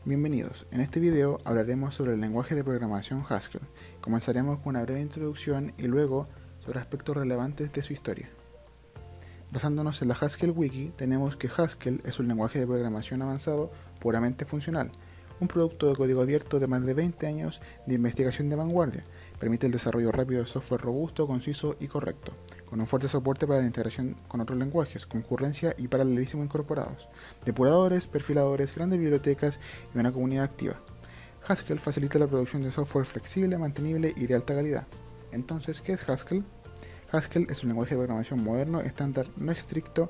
Bienvenidos, en este video hablaremos sobre el lenguaje de programación Haskell. Comenzaremos con una breve introducción y luego sobre aspectos relevantes de su historia. Basándonos en la Haskell Wiki, tenemos que Haskell es un lenguaje de programación avanzado puramente funcional, un producto de código abierto de más de 20 años de investigación de vanguardia. Permite el desarrollo rápido de software robusto, conciso y correcto, con un fuerte soporte para la integración con otros lenguajes, concurrencia y paralelismo incorporados, depuradores, perfiladores, grandes bibliotecas y una comunidad activa. Haskell facilita la producción de software flexible, mantenible y de alta calidad. Entonces, ¿qué es Haskell? Haskell es un lenguaje de programación moderno, estándar, no estricto,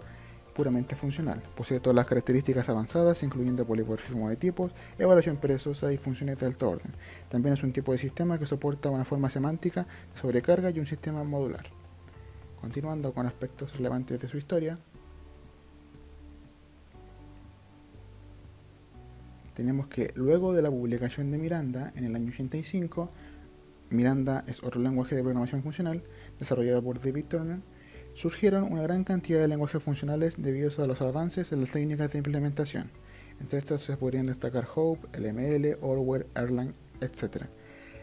puramente funcional. Posee todas las características avanzadas, incluyendo polimorfismo de tipos, evaluación perezosa y funciones de alto orden. También es un tipo de sistema que soporta una forma semántica de sobrecarga y un sistema modular. Continuando con aspectos relevantes de su historia, tenemos que luego de la publicación de Miranda en el año 85, Miranda es otro lenguaje de programación funcional desarrollado por David Turner. Surgieron una gran cantidad de lenguajes funcionales debido a los avances en las técnicas de implementación. Entre estos se podrían destacar Hope, LML, Orwell, Erlang, etc.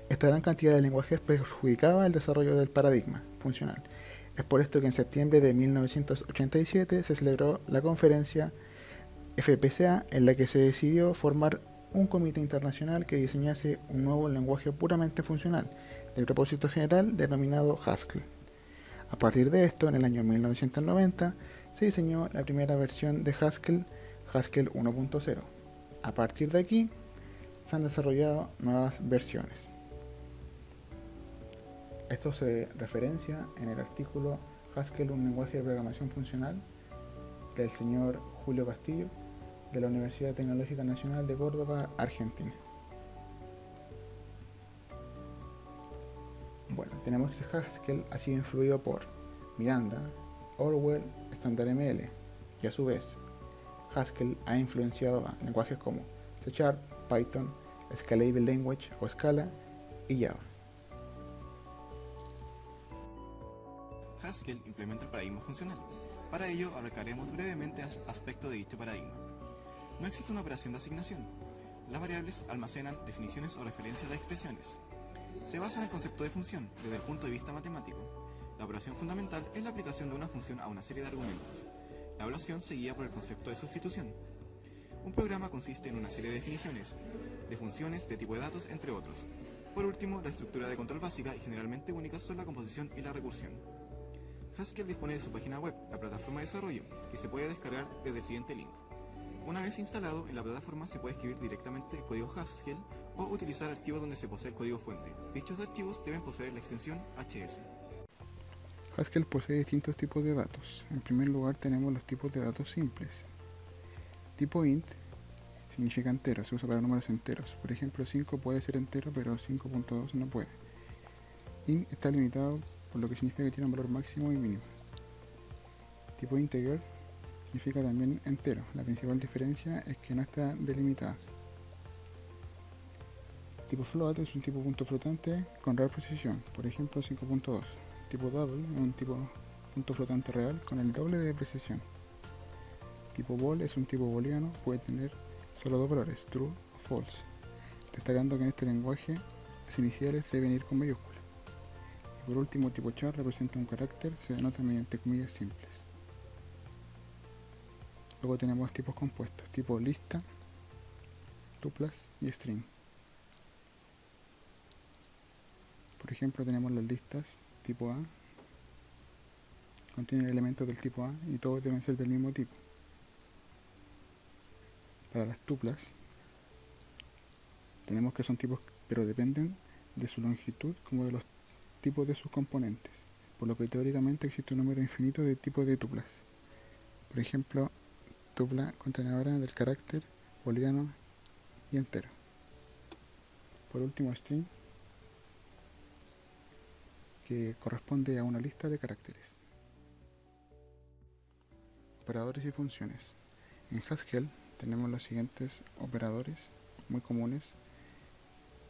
Esta gran cantidad de lenguajes perjudicaba el desarrollo del paradigma funcional. Es por esto que en septiembre de 1987 se celebró la conferencia FPCA, en la que se decidió formar un comité internacional que diseñase un nuevo lenguaje puramente funcional, de propósito general denominado Haskell. A partir de esto, en el año 1990, se diseñó la primera versión de Haskell, Haskell 1.0. A partir de aquí, se han desarrollado nuevas versiones. Esto se referencia en el artículo Haskell, un lenguaje de programación funcional, del señor Julio Castillo, de la Universidad Tecnológica Nacional de Córdoba, Argentina. Bueno, tenemos que Haskell ha sido influido por Miranda, Orwell, StandardML, y a su vez, Haskell ha influenciado a lenguajes como C#, Python, Scalable Language o Scala y Java. Haskell implementa el paradigma funcional. Para ello abarcaremos brevemente aspectos de dicho paradigma. No existe una operación de asignación. Las variables almacenan definiciones o referencias de expresiones. Se basa en el concepto de función desde el punto de vista matemático. La operación fundamental es la aplicación de una función a una serie de argumentos. La evaluación se guía por el concepto de sustitución. Un programa consiste en una serie de definiciones, de funciones, de tipo de datos, entre otros. Por último, la estructura de control básica y generalmente única son la composición y la recursión. Haskell dispone de su página web, la plataforma de desarrollo, que se puede descargar desde el siguiente link. Una vez instalado en la plataforma se puede escribir directamente el código Haskell o utilizar archivos donde se posee el código fuente. Dichos archivos deben poseer la extensión HS. Haskell posee distintos tipos de datos. En primer lugar tenemos los tipos de datos simples. Tipo int significa entero, se usa para números enteros. Por ejemplo, 5 puede ser entero, pero 5.2 no puede. Int está limitado, por lo que significa que tiene un valor máximo y mínimo. Tipo integer significa también entero. La principal diferencia es que no está delimitada. Tipo float es un tipo punto flotante con real precisión, por ejemplo 5.2. Tipo double es un tipo punto flotante real con el doble de precisión. Tipo bool es un tipo booleano, puede tener solo dos valores, true o false, destacando que en este lenguaje las iniciales deben ir con mayúsculas. Y por último, tipo char representa un carácter, se denota mediante comillas simples. Luego tenemos tipos compuestos, tipo lista, tuplas y string. Por ejemplo, tenemos las listas tipo A, contienen elementos del tipo A y todos deben ser del mismo tipo. Para las tuplas, tenemos que son tipos, pero dependen de su longitud como de los tipos de sus componentes, por lo que teóricamente existe un número infinito de tipos de tuplas. Por ejemplo, tupla contenedora del carácter booleano y entero. Por último, string, que corresponde a una lista de caracteres. Operadores y funciones. En Haskell tenemos los siguientes operadores muy comunes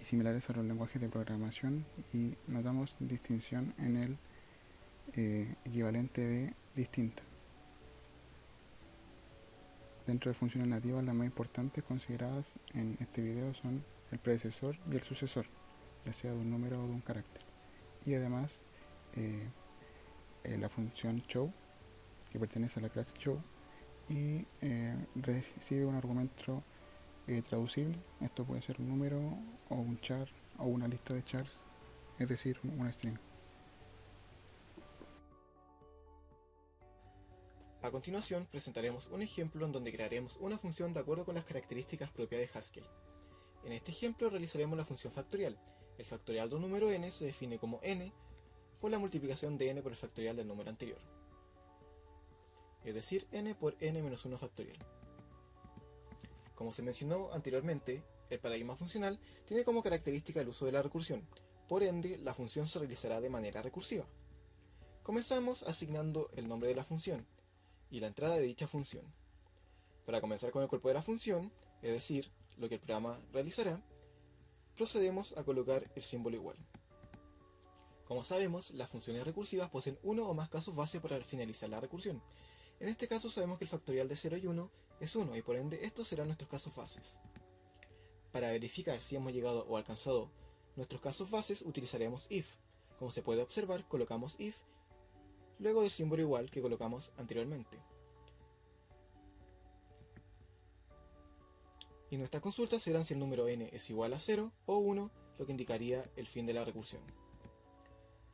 y similares a los lenguajes de programación, y notamos distinción en el equivalente de distinto. Dentro de funciones nativas, las más importantes consideradas en este video son el predecesor y el sucesor, ya sea de un número o de un carácter. Y además, eh, la función show, que pertenece a la clase show, y recibe un argumento traducible. Esto puede ser un número o un char o una lista de chars, es decir, un string. A continuación presentaremos un ejemplo en donde crearemos una función de acuerdo con las características propias de Haskell. En este ejemplo realizaremos la función factorial. El factorial de un número n se define como n por la multiplicación de n por el factorial del número anterior, es decir, n por n-1 factorial. Como se mencionó anteriormente, el paradigma funcional tiene como característica el uso de la recursión, por ende la función se realizará de manera recursiva. Comenzamos asignando el nombre de la función y la entrada de dicha función. Para comenzar con el cuerpo de la función, es decir, lo que el programa realizará, procedemos a colocar el símbolo igual. Como sabemos, las funciones recursivas poseen uno o más casos base para finalizar la recursión. En este caso sabemos que el factorial de 0 y 1 es 1 y por ende estos serán nuestros casos bases. Para verificar si hemos llegado o alcanzado nuestros casos bases utilizaremos if. Como se puede observar, colocamos if luego del símbolo igual que colocamos anteriormente. Y nuestras consultas serán si el número n es igual a 0 o 1, lo que indicaría el fin de la recursión.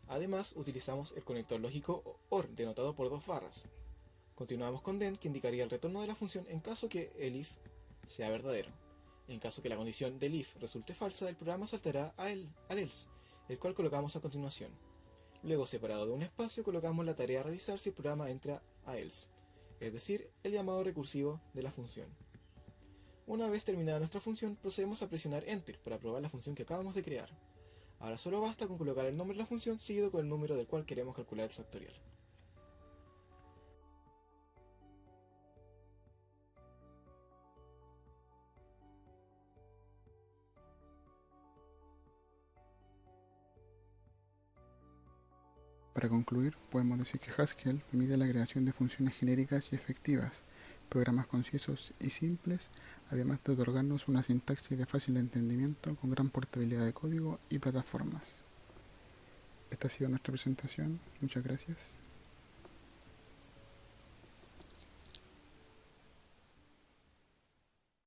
Además, utilizamos el conector lógico OR, denotado por 2 barras. Continuamos con then, que indicaría el retorno de la función en caso que el if sea verdadero. En caso que la condición del if resulte falsa, el programa saltará al else, el cual colocamos a continuación. Luego, separado de un espacio, colocamos la tarea a revisar si el programa entra a else, es decir, el llamado recursivo de la función. Una vez terminada nuestra función, procedemos a presionar Enter para probar la función que acabamos de crear. Ahora solo basta con colocar el nombre de la función seguido con el número del cual queremos calcular el factorial. Para concluir, podemos decir que Haskell permite la creación de funciones genéricas y efectivas, programas concisos y simples, además de otorgarnos una sintaxis de fácil entendimiento con gran portabilidad de código y plataformas. Esta ha sido nuestra presentación. Muchas gracias.